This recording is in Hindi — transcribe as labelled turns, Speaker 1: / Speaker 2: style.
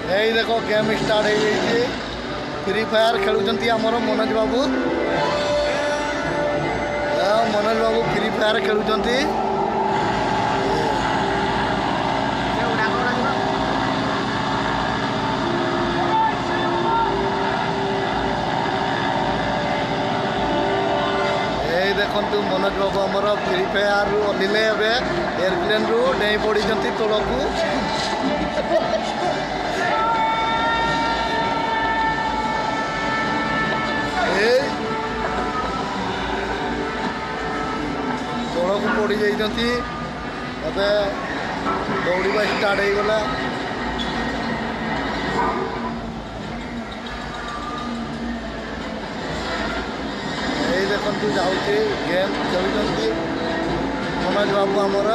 Speaker 1: यही देख गेम स्टार्ट हो गई फ्री फायर खेलुंट आमर मनोज बाबू मनोज बाबू फ्री फायर खेलुंट देखु मनोज बाबू आमर फ्री फायर रु ओह्लैले एयरप्लेन रु डेई पड़ी तौक तौक पड़ी जाती दौड़ा स्टार्ट हो गला देखु जाऊँगी गेम खेलुंट मनोज बाबू आमर